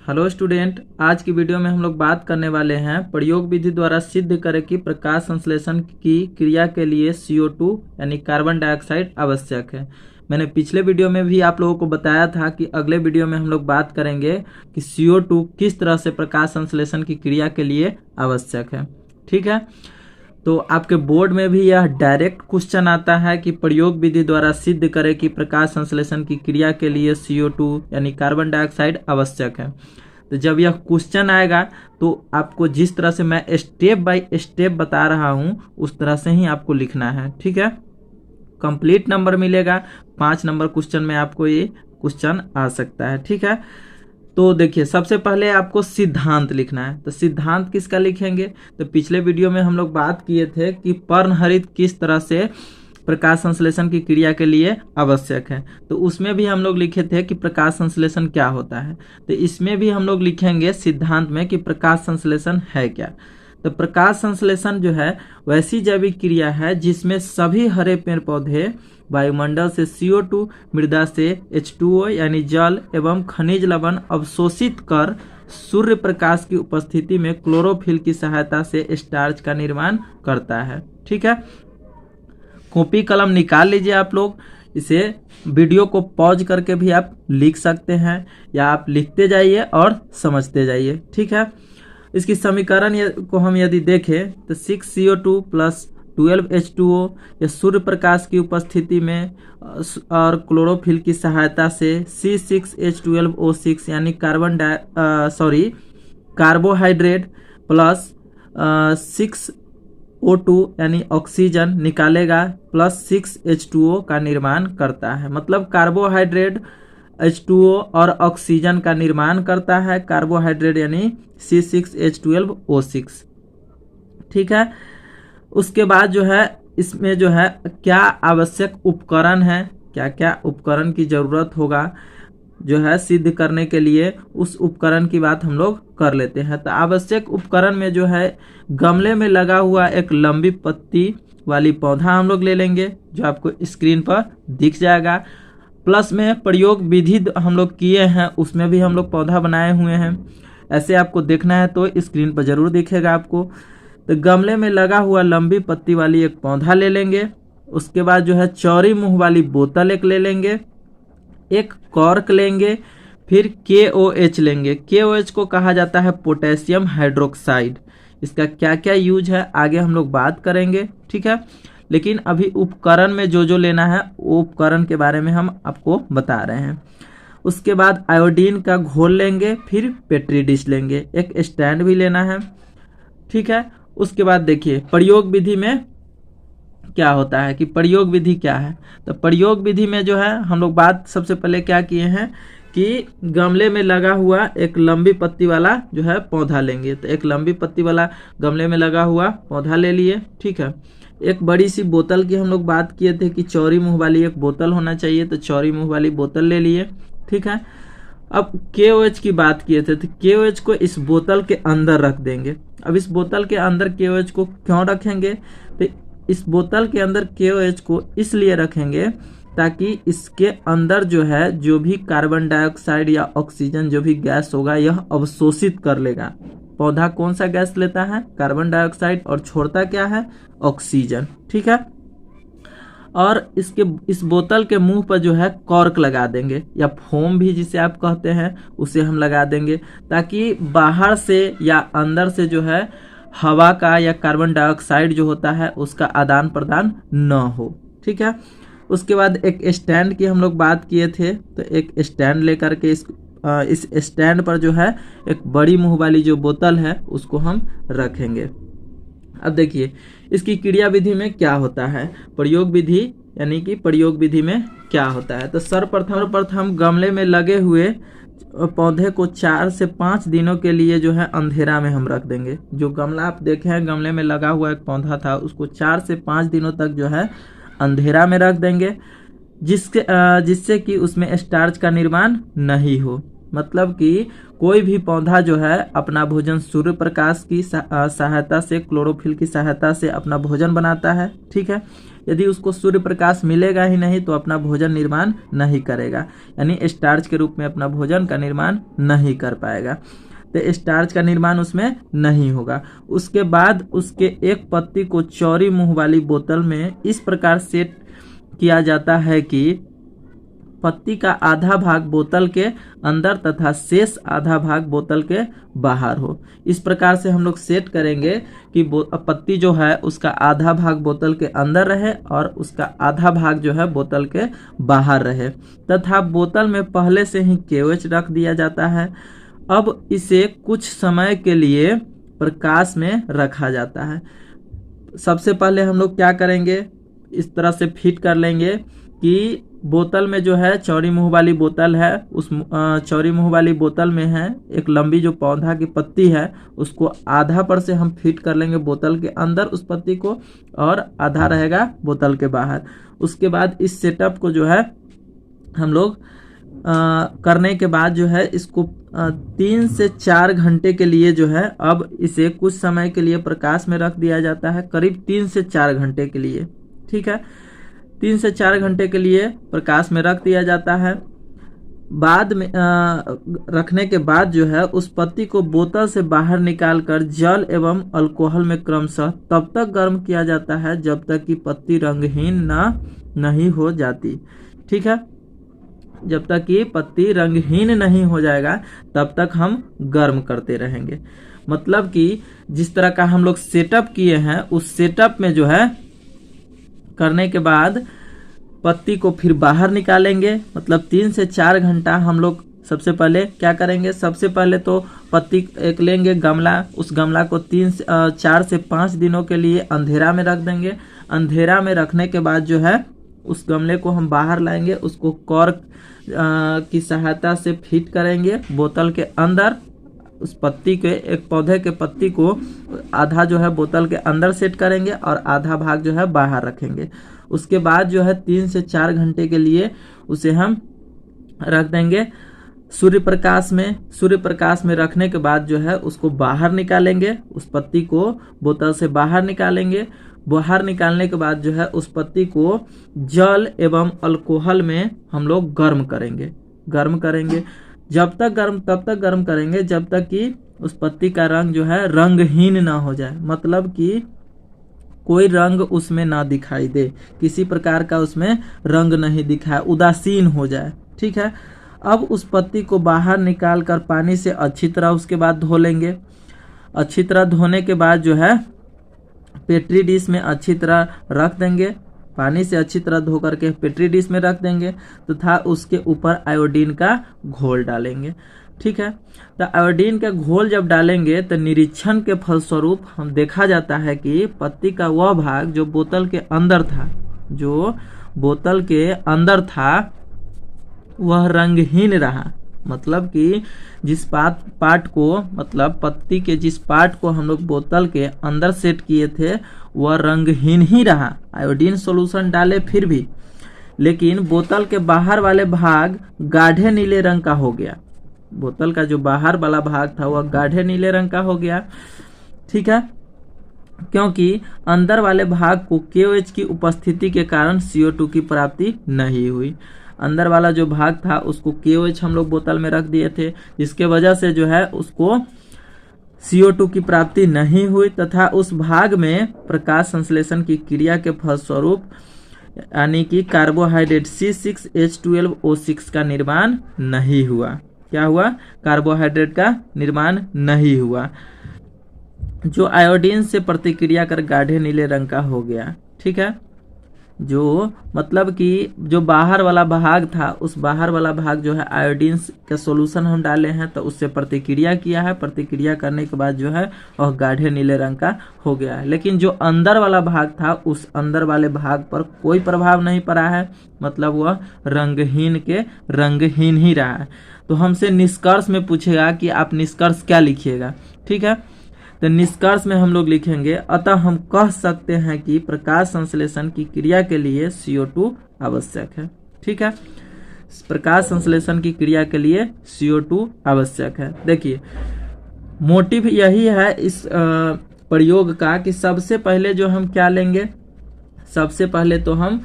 Hello student, आज की video में हम लोग बात करने वाले हैं प्रयोग विधि द्वारा सिद्ध करें कि प्रकाश संश्लेषण की क्रिया के लिए CO2 यानी कार्बन डाइऑक्साइड आवश्यक है। मैंने पिछले वीडियो में भी आप लोगों को बताया था कि अगले वीडियो में हम लोग बात करेंगे कि CO2 किस तरह से प्रकाश संश्लेषण की क्रिया के लिए आवश्यक है। ठीक है, तो आपके बोर्ड में भी यह डायरेक्ट क्वेश्चन आता है कि प्रयोग विधि द्वारा सिद्ध करें कि प्रकाश संश्लेषण की क्रिया के लिए CO2 यानी कार्बन डाइऑक्साइड आवश्यक है। तो जब यह क्वेश्चन आएगा तो आपको जिस तरह से मैं स्टेप बाय स्टेप बता रहा हूं उस तरह से ही आपको लिखना है। ठीक है, कंप्लीट नंबर मिलेगा। 5 नंबर क्वेश्चन में आपको ये क्वेश्चन आ सकता है। ठीक है, तो देखिए सबसे पहले आपको सिद्धांत लिखना है। तो सिद्धांत किसका लिखेंगे? तो पिछले वीडियो में हम लोग बात किए थे कि पर्णहरित किस तरह से प्रकाश संश्लेषण की क्रिया के लिए आवश्यक है, तो उसमें भी हम लोग लिखे थे कि प्रकाश संश्लेषण क्या होता है। तो इसमें भी हम लोग लिखेंगे सिद्धांत में कि प्रकाश संश्लेषण है क्या। तो प्रकाश संश्लेषण जो है वैसी जैविक क्रिया है जिसमें सभी हरे पेड़ पौधे वायुमंडल से CO2, मृदा से H2O यानी जल एवं खनिज लवण अवशोषित कर सूर्य प्रकाश की उपस्थिति में क्लोरोफिल की सहायता से स्टार्च का निर्माण करता है। ठीक है, कॉपी कलम निकाल लीजिए आप लोग। इसे वीडियो को पॉज करके भी आप लिख सकते हैं या आप लिखते जाइए और समझते जाइए। ठीक है, इसकी समीकरण को हम यदि देखें तो 6CO2 प्लस 12H2O या सूर्य प्रकाश की उपस्थिति में और क्लोरोफिल की सहायता से C6H12O6 यानी कार्बोहाइड्रेट प्लस 6O2 यानी ऑक्सीजन निकालेगा प्लस 6H2O का निर्माण करता है। मतलब कार्बोहाइड्रेट H2O और ऑक्सीजन का निर्माण करता है। कार्बोहाइड्रेट यानी C6H12O6। ठीक है, उसके बाद जो है इसमें जो है क्या आवश्यक उपकरण है, क्या क्या उपकरण की जरूरत होगा जो है सिद्ध करने के लिए, उस उपकरण की बात हम लोग कर लेते हैं। तो आवश्यक उपकरण में जो है गमले में लगा हुआ एक लंबी पत्ती वाली पौधा हम लोग ले लेंगे जो आपको स्क्रीन पर दिख जाएगा। प्लस में प्रयोग विधि हम लोग किए हैं उसमें भी हम लोग पौधा बनाए हुए हैं। ऐसे आपको देखना है तो स्क्रीन पर जरूर दिखेगा आपको। तो गमले में लगा हुआ लंबी पत्ती वाली एक पौधा ले लेंगे। उसके बाद जो है चौड़ी मुंह वाली बोतल एक ले लेंगे, एक कॉर्क लेंगे, फिर KOH लेंगे। KOH को कहा जाता है पोटेशियम हाइड्रोक्साइड। इसका क्या क्या यूज है आगे हम लोग बात करेंगे। ठीक है, लेकिन अभी उपकरण में जो लेना है वो उपकरण के बारे में हम आपको बता रहे हैं। उसके बाद आयोडीन का घोल लेंगे, फिर पेट्री डिश लेंगे, एक स्टैंड भी लेना है। ठीक है, उसके बाद देखिए प्रयोग विधि में क्या होता है कि प्रयोग विधि क्या है। तो प्रयोग विधि में जो है हम लोग बात सबसे पहले क्या किए हैं कि गमले में लगा हुआ एक लंबी पत्ती वाला जो है पौधा लेंगे। तो एक लंबी पत्ती वाला गमले में लगा हुआ पौधा ले लिए। ठीक है, एक बड़ी सी बोतल की हम लोग बात किए थे कि चौड़ी मुंह वाली एक बोतल होना चाहिए, तो चौड़ी मुंह वाली बोतल ले लिए। ठीक है, अब KOH की बात किए थे तो KOH को इस बोतल के अंदर रख देंगे। अब इस बोतल के अंदर KOH को क्यों रखेंगे? तो इस बोतल के अंदर KOH को इसलिए रखेंगे ताकि इसके अंदर जो है जो भी कार्बन डाइऑक्साइड या ऑक्सीजन जो भी गैस होगा यह अवशोषित कर लेगा। पौधा कौन सा गैस लेता है? कार्बन डाइऑक्साइड, और छोड़ता क्या है? ऑक्सीजन। ठीक है, और इस बोतल के मुंह पर जो है कॉर्क लगा देंगे या फोम भी जिसे आप कहते हैं उसे हम लगा देंगे, ताकि बाहर से या अंदर से जो है हवा का या कार्बन डाइऑक्साइड जो होता है उसका आदान प्रदान न हो। ठीक है, उसके बाद एक स्टैंड की हम लोग बात किए थे। तो एक स्टैंड लेकर के इस स्टैंड पर जो है एक बड़ी मुंह वाली जो बोतल है उसको हम रखेंगे। अब देखिए इसकी क्रिया विधि में क्या होता है, प्रयोग विधि यानी कि प्रयोग विधि में क्या होता है। तो सर्वप्रथम गमले में लगे हुए पौधे को 4 से 5 दिनों के लिए जो है अंधेरा में हम रख देंगे। जो गमला आप देखे हैं गमले में लगा हुआ एक पौधा था उसको 4 से 5 दिनों तक जो है अंधेरा में रख देंगे, जिससे कि उसमें स्टार्च का निर्माण नहीं हो। मतलब कि कोई भी पौधा जो है अपना भोजन सूर्य प्रकाश की सहायता से, क्लोरोफिल की सहायता से अपना भोजन बनाता है। ठीक है, यदि उसको सूर्य प्रकाश मिलेगा ही नहीं तो अपना भोजन निर्माण नहीं करेगा, यानी स्टार्च के रूप में अपना भोजन का निर्माण नहीं कर पाएगा, तो स्टार्च का निर्माण उसमें नहीं होगा। उसके बाद उसके एक पत्ती को चौड़ी मुंह वाली बोतल में इस प्रकार सेट किया जाता है कि पत्ती का आधा भाग बोतल के अंदर तथा शेष आधा भाग बोतल के बाहर हो। इस प्रकार से हम लोग सेट करेंगे कि पत्ती जो है उसका आधा भाग बोतल के अंदर रहे और उसका आधा भाग जो है बोतल के बाहर रहे, तथा बोतल में पहले से ही KOH रख दिया जाता है। अब इसे कुछ समय के लिए प्रकाश में रखा जाता है। सबसे पहले हम लोग क्या करेंगे, इस तरह से फिट कर लेंगे कि बोतल में जो है चौड़ी मुंह वाली बोतल है, उस चौड़ी मुंह वाली बोतल में है एक लंबी जो पौधा की पत्ती है, उसको आधा पर से हम फिट कर लेंगे बोतल के अंदर उस पत्ती को, और आधा रहेगा बोतल के बाहर। उसके बाद इस सेटअप को जो है हम लोग करने के बाद जो है इसको 3 से 4 घंटे के लिए जो है, अब इसे कुछ समय के लिए प्रकाश में रख दिया जाता है, करीब 3 से 4 घंटे के लिए। ठीक है, 3 से 4 घंटे के लिए प्रकाश में रख दिया जाता है। बाद में रखने के बाद जो है उस पत्ती को बोतल से बाहर निकालकर जल एवं अल्कोहल में क्रमशः तब तक गर्म किया जाता है जब तक कि पत्ती रंगहीन नहीं हो जाती। ठीक है, जब तक कि पत्ती रंगहीन नहीं हो जाएगा तब तक हम गर्म करते रहेंगे। मतलब कि जिस तरह का हम लोग सेटअप किए हैं उस सेटअप में जो है करने के बाद पत्ती को फिर बाहर निकालेंगे। मतलब 3 से 4 घंटा हम लोग सबसे पहले क्या करेंगे, सबसे पहले तो पत्ती एक लेंगे गमला, उस गमला को 4 से 5 दिनों के लिए अंधेरा में रख देंगे। अंधेरा में रखने के बाद जो है उस गमले को हम बाहर लाएंगे, उसको कॉर्क की सहायता से फिट करेंगे बोतल के अंदर। उस पत्ती के, एक पौधे के पत्ती को आधा जो है बोतल के अंदर सेट करेंगे और आधा भाग जो है बाहर रखेंगे। उसके बाद जो है 3 से 4 घंटे के लिए उसे हम रख देंगे सूर्य प्रकाश में। सूर्य प्रकाश में रखने के बाद जो है उसको बाहर निकालेंगे, उस पत्ती को बोतल से बाहर निकालेंगे। बाहर निकालने के बाद जो है उस पत्ती को जल एवं अल्कोहल में हम लोग गर्म करेंगे। तब तक गर्म करेंगे जब तक कि उस पत्ती का रंग जो है रंगहीन ना हो जाए, मतलब कि कोई रंग उसमें ना दिखाई दे, किसी प्रकार का उसमें रंग नहीं दिखाए, उदासीन हो जाए। ठीक है, अब उस पत्ती को बाहर निकाल कर पानी से अच्छी तरह उसके बाद धो लेंगे। अच्छी तरह धोने के बाद जो है पेट्री डिश में अच्छी तरह रख देंगे, पानी से अच्छी तरह धो करके पेट्री डिश में रख देंगे तथा उसके ऊपर आयोडीन का घोल डालेंगे। ठीक है, तो आयोडीन का घोल जब डालेंगे तो निरीक्षण के फलस्वरूप हम देखा जाता है कि पत्ती का वह भाग जो बोतल के अंदर था वह रंगहीन रहा। मतलब कि जिस पार्ट को, मतलब पत्ती के जिस पार्ट को हम लोग बोतल के अंदर सेट किए थे वह रंगहीन ही रहा, आयोडीन सॉल्यूशन डाले फिर भी, लेकिन बोतल के बाहर वाले भाग गाढ़े नीले रंग का हो गया। बोतल का जो बाहर वाला भाग था वह गाढ़े नीले रंग का हो गया। ठीक है, क्योंकि अंदर वाले भाग को KOH की उपस्थिति के कारण CO2 की प्राप्ति नहीं हुई। अंदर वाला जो भाग था उसको KOH हम लोग बोतल में रख दिए थे, जिसके वजह से जो है उसको CO2 की प्राप्ति नहीं हुई तथा उस भाग में प्रकाश संश्लेषण की क्रिया के फलस्वरूप यानी कि कार्बोहाइड्रेट C6H12O6 का निर्माण नहीं हुआ। क्या हुआ? कार्बोहाइड्रेट का निर्माण नहीं हुआ, जो आयोडीन से प्रतिक्रिया कर गाढ़े नीले रंग का हो गया। ठीक है, जो मतलब कि जो बाहर वाला भाग था उस बाहर वाला भाग जो है आयोडीन का सॉल्यूशन हम डाले हैं तो उससे प्रतिक्रिया किया है, प्रतिक्रिया करने के बाद जो है वह गाढ़े नीले रंग का हो गया है। लेकिन जो अंदर वाला भाग था उस अंदर वाले भाग पर कोई प्रभाव नहीं पड़ा है, मतलब वह रंगहीन ही रहा है। तो हमसे निष्कर्ष में पूछेगा कि आप निष्कर्ष क्या लिखिएगा। ठीक है, तो निष्कर्ष में हम लोग लिखेंगे, अतः हम कह सकते हैं कि प्रकाश संश्लेषण की क्रिया के लिए CO2 आवश्यक है। ठीक है, प्रकाश संश्लेषण की क्रिया के लिए CO2 आवश्यक है। देखिए मोटिव यही है इस प्रयोग का कि सबसे पहले जो हम क्या लेंगे, सबसे पहले तो हम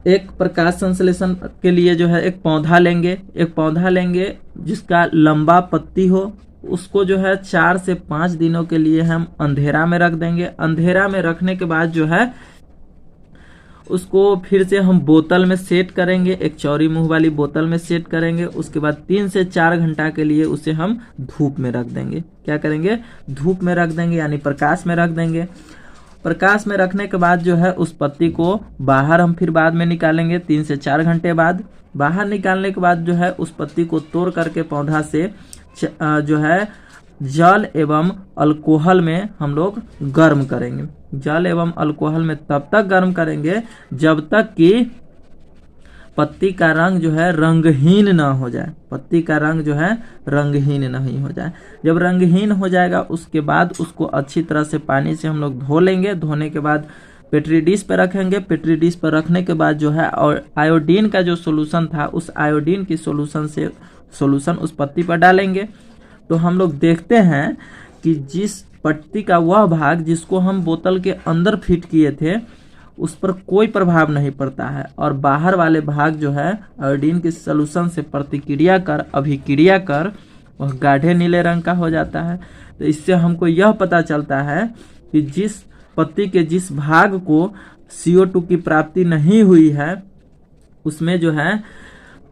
एक प्रकाश संश्लेषण के लिए जो है एक पौधा लेंगे जिसका लंबा पत्ती हो। उसको जो है 4 से 5 दिनों के लिए हम अंधेरा में रख देंगे। अंधेरा में रखने के बाद जो है उसको फिर से हम बोतल में सेट करेंगे, एक चौड़ी मुंह वाली बोतल में सेट करेंगे। उसके बाद 3 से 4 घंटा के लिए उसे हम धूप में रख देंगे। क्या करेंगे, धूप में रख देंगे, यानी प्रकाश में रख देंगे। प्रकाश में रखने के बाद जो है उस पत्ती को बाहर हम फिर बाद में निकालेंगे 3 से 4 घंटे बाद। बाहर निकालने के बाद जो है उस पत्ती को तोड़ करके पौधा से जो है जल एवं अल्कोहल में हम लोग गर्म करेंगे। जल एवं अल्कोहल में तब तक गर्म करेंगे जब तक कि पत्ती का रंग जो है रंगहीन ना हो जाए। पत्ती का रंग जो है रंगहीन नहीं हो जाए। जब रंगहीन हो जाएगा उसके बाद उसको अच्छी तरह से पानी से हम लोग धो लेंगे। धोने के बाद पेट्री डिश पर रखेंगे। पेट्री डिश पर रखने के बाद जो है और आयोडीन का जो सोल्यूशन था उस आयोडीन की सोल्यूशन उस पत्ती पर डालेंगे। तो हम लोग देखते हैं कि जिस पत्ती का वह भाग जिसको हम बोतल के अंदर फिट किए थे उस पर कोई प्रभाव नहीं पड़ता है, और बाहर वाले भाग जो है आयोडीन के सोल्यूशन से अभिक्रिया कर वह गाढ़े नीले रंग का हो जाता है। तो इससे हमको यह पता चलता है कि जिस पत्ती के जिस भाग को CO2 की प्राप्ति नहीं हुई है उसमें जो है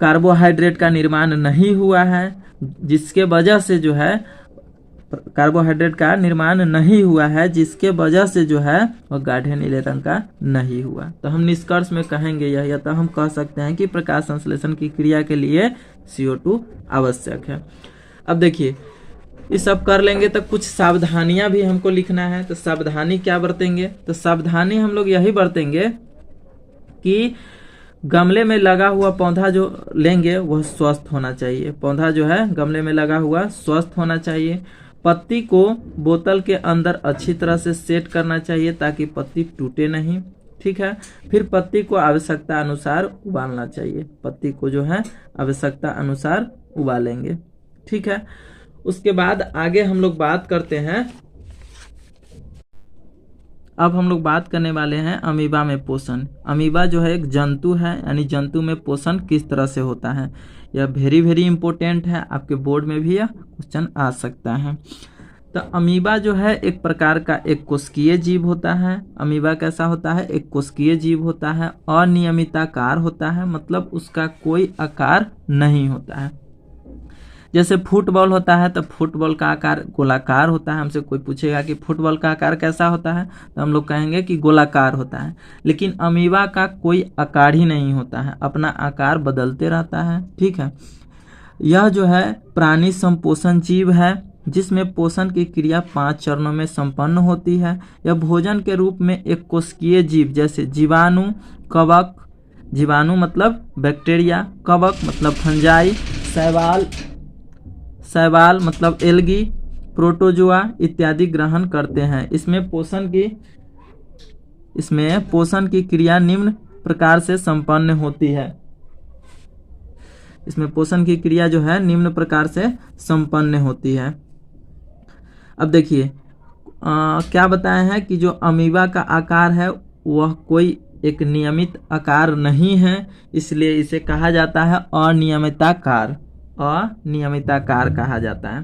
कार्बोहाइड्रेट का निर्माण नहीं हुआ है, जिसके वजह से जो है कार्बोहाइड्रेट का निर्माण नहीं हुआ है, जिसके वजह से जो है वह गाढ़े नीले रंग का नहीं हुआ। तो हम निष्कर्ष में कहेंगे यह, या तो हम कह सकते हैं कि प्रकाश संश्लेषण की क्रिया के लिए CO2 आवश्यक है। अब देखिए ये सब कर लेंगे तो कुछ सावधानियां भी हमको लिखना है। तो सावधानी क्या बरतेंगे, तो सावधानी हम लोग यही बरतेंगे कि गमले में लगा हुआ पौधा जो लेंगे वह स्वस्थ होना चाहिए। पौधा जो है गमले में लगा हुआ स्वस्थ होना चाहिए। पत्ती को बोतल के अंदर अच्छी तरह से सेट करना चाहिए ताकि पत्ती टूटे नहीं। ठीक है, फिर पत्ती को आवश्यकता अनुसार उबालना चाहिए। पत्ती को जो है आवश्यकता अनुसार उबालेंगे। ठीक है, उसके बाद आगे हम लोग बात करते हैं। अब हम लोग बात करने वाले हैं अमीबा में पोषण। अमीबा जो है एक जंतु है, यानी जंतु में पोषण किस तरह से होता है, यह वेरी इंपॉर्टेंट है। आपके बोर्ड में भी यह क्वेश्चन आ सकता है। तो अमीबा जो है एक प्रकार का एक कोशिकीय जीव होता है। अमीबा कैसा होता है, एक कोशिकीय जीव होता है, अनियमिताकार होता है, मतलब उसका कोई आकार नहीं होता है। जैसे फुटबॉल होता है तो फुटबॉल का आकार गोलाकार होता है। हमसे कोई पूछेगा कि फुटबॉल का आकार कैसा होता है तो हम लोग कहेंगे कि गोलाकार होता है। लेकिन अमीबा का कोई आकार ही नहीं होता है, अपना आकार बदलते रहता है। ठीक है, यह जो है प्राणी संपोषण जीव है जिसमें पोषण की क्रिया 5 चरणों में संपन्न होती है। यह भोजन के रूप में एक कोशिकीय जीव जैसे जीवाणु, कवक, जीवाणु मतलब बैक्टीरिया, कवक मतलब फंजाई, शैवाल मतलब एल्गी, प्रोटोजोआ इत्यादि ग्रहण करते हैं। इसमें पोषण की क्रिया निम्न प्रकार से संपन्न होती है। इसमें पोषण की क्रिया जो है निम्न प्रकार से संपन्न होती है। अब देखिए क्या बताया है कि जो अमीबा का आकार है वह कोई एक नियमित आकार नहीं है, इसलिए इसे कहा जाता है अनियमिताकार कहा जाता है।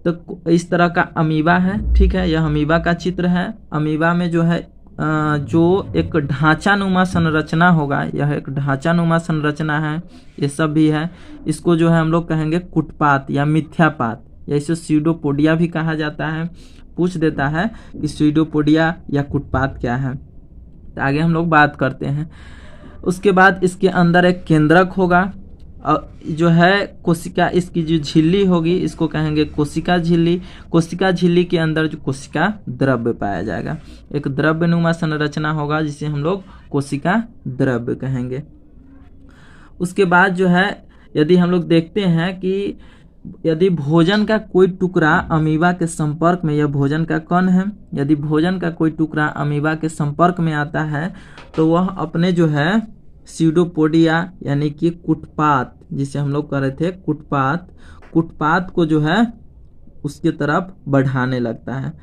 तो इस तरह का अमीबा है। ठीक है, यह अमीबा का चित्र है। अमीबा में जो है जो एक ढांचानुमा संरचना होगा, यह एक ढांचानुमा संरचना है, ये सब भी है। इसको जो है हम लोग कहेंगे कुटपात या मिथ्यापात, या इसे स्यूडोपोडिया भी कहा जाता है। पूछ देता है कि स्यूडोपोडिया या कुटपात क्या है। तो आगे हम लोग बात करते हैं। उसके बाद इसके अंदर एक केंद्रक होगा और जो है कोशिका, इसकी जो झिल्ली होगी इसको कहेंगे कोशिका झिल्ली। कोशिका झिल्ली के अंदर जो कोशिका द्रव्य पाया जाएगा, एक द्रव्यनुमा संरचना होगा जिसे हम लोग कोशिका द्रव्य कहेंगे। उसके बाद जो है यदि हम लोग देखते हैं कि यदि भोजन का कोई टुकड़ा अमीबा के संपर्क में, यह भोजन का कण है, यदि भोजन का कोई टुकड़ा अमीबा के संपर्क में आता है तो वह अपने जो है सीडोपोडिया यानी कि कुटपात, जिसे हम लोग कह रहे थे कुटपात को जो है उसके तरफ बढ़ाने लगता है।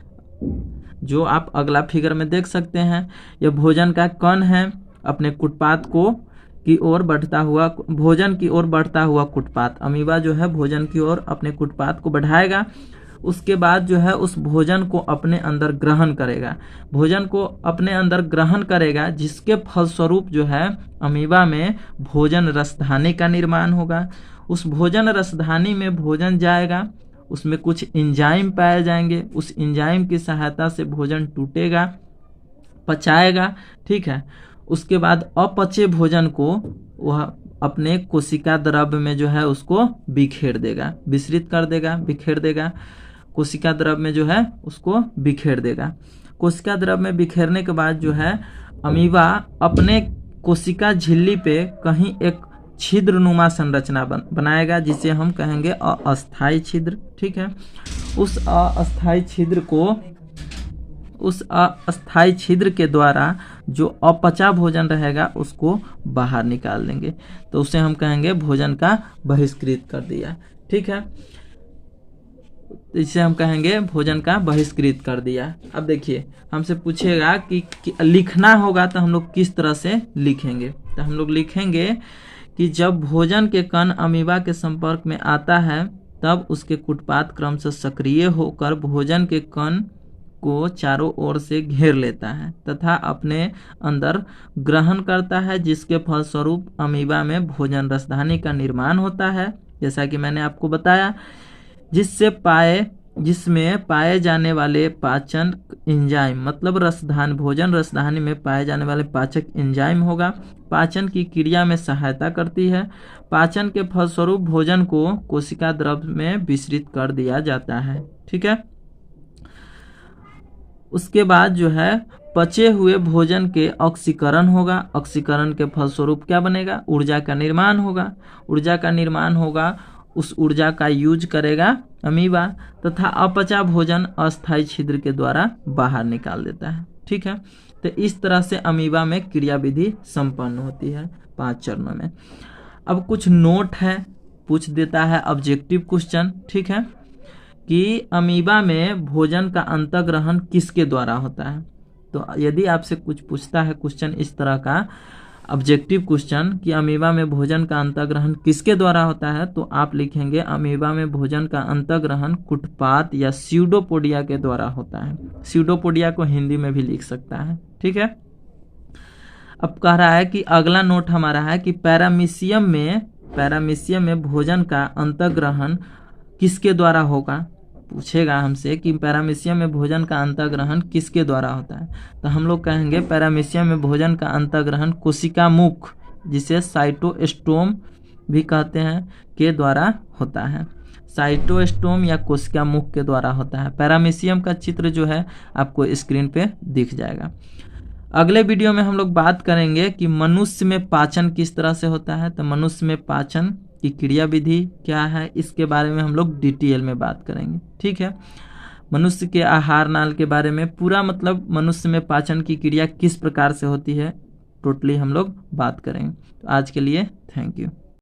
जो आप अगला फिगर में देख सकते हैं, यह भोजन का कण है, अपने कुटपात को की ओर बढ़ता हुआ, भोजन की ओर बढ़ता हुआ कुटपात। अमीबा जो है भोजन की ओर अपने कुटपात को बढ़ाएगा, उसके बाद जो है उस भोजन को अपने अंदर ग्रहण करेगा, भोजन को अपने अंदर ग्रहण करेगा, जिसके फलस्वरूप जो है अमीबा में भोजन रसधानी का निर्माण होगा। उस भोजन रसधानी में भोजन जाएगा, उसमें कुछ एंजाइम पाए जाएंगे, उस एंजाइम की सहायता से भोजन टूटेगा, पचाएगा, ठीक है। उसके बाद अपचे भोजन को वह अपने कोशिका द्रव्य में जो है उसको बिखेर देगा, विसरित कर देगा, बिखेर देगा, कोशिका द्रव्य में जो है उसको बिखेर देगा। कोशिका द्रव्य में बिखेरने के बाद जो है अमीबा अपने कोशिका झिल्ली पे कहीं एक छिद्र नुमा संरचना बनाएगा, जिसे हम कहेंगे अस्थायी छिद्र, ठीक है। उस अस्थायी छिद्र के द्वारा जो अपचा भोजन रहेगा उसको बाहर निकाल देंगे, तो उसे हम कहेंगे भोजन का बहिष्कृत कर दिया, ठीक है। इसे हम कहेंगे भोजन का बहिष्कृत कर दिया। अब देखिए हमसे पूछेगा कि लिखना होगा तो हम लोग किस तरह से लिखेंगे, तो हम लोग लिखेंगे कि जब भोजन के कण अमीबा के संपर्क में आता है तब उसके कुटपात क्रम से सक्रिय होकर भोजन के कण को चारों ओर से घेर लेता है तथा अपने अंदर ग्रहण करता है, जिसके फलस्वरूप अमीबा में भोजन रसधानी का निर्माण होता है, जैसा कि मैंने आपको बताया, जिसमें पाए जाने वाले पाचन एंजाइम, मतलब भोजन रसधानी में पाए जाने वाले पाचक एंजाइम होगा, पाचन की क्रिया में सहायता करती है। पाचन के फलस्वरूप भोजन को कोशिका द्रव्य में विसरित कर दिया जाता है, ठीक है। उसके बाद जो है पचे हुए भोजन के ऑक्सीकरण होगा, ऑक्सीकरण के फलस्वरूप क्या बनेगा, ऊर्जा का निर्माण होगा, ऊर्जा का निर्माण होगा, उस ऊर्जा का यूज करेगा अमीबा तथा अपचा भोजन अस्थायी छिद्र के द्वारा बाहर निकाल देता है, ठीक है। तो इस तरह से अमीबा में क्रिया विधि संपन्न होती है 5 चरणों में। अब कुछ नोट है, पूछ देता है ऑब्जेक्टिव क्वेश्चन, ठीक है, कि अमीबा में भोजन का अंतर्ग्रहण किसके द्वारा होता है। तो यदि आपसे कुछ पूछता है क्वेश्चन इस तरह का ऑब्जेक्टिव क्वेश्चन कि अमीबा में भोजन का अंतर्ग्रहण किसके द्वारा होता है, तो आप लिखेंगे अमीबा में भोजन का अंतर्ग्रहण कुटपात या स्यूडोपोडिया के द्वारा होता है। स्यूडोपोडिया को हिंदी में भी लिख सकता है, ठीक है। अब कह रहा है कि अगला नोट हमारा है कि पैरामीशियम में भोजन का अंतर्ग्रहण किसके द्वारा होगा, पूछेगा हमसे कि पैरामीशियम में भोजन का अंतर्ग्रहण किसके द्वारा होता है, तो हम लोग कहेंगे पैरामीशियम में भोजन का अंतर्ग्रहण कोशिका मुख, जिसे साइटोस्टोम भी कहते हैं, के द्वारा होता है। साइटोस्टोम या कोशिका मुख के द्वारा होता है। पैरामीशियम का चित्र जो है आपको स्क्रीन पे दिख जाएगा। अगले वीडियो में हम लोग बात करेंगे कि मनुष्य में पाचन किस तरह से होता है, तो मनुष्य में पाचन की क्रिया विधि क्या है, इसके बारे में हम लोग डिटेल में बात करेंगे, ठीक है। मनुष्य के आहार नाल के बारे में पूरा, मतलब मनुष्य में पाचन की क्रिया किस प्रकार से होती है, टोटली हम लोग बात करेंगे। तो आज के लिए थैंक यू।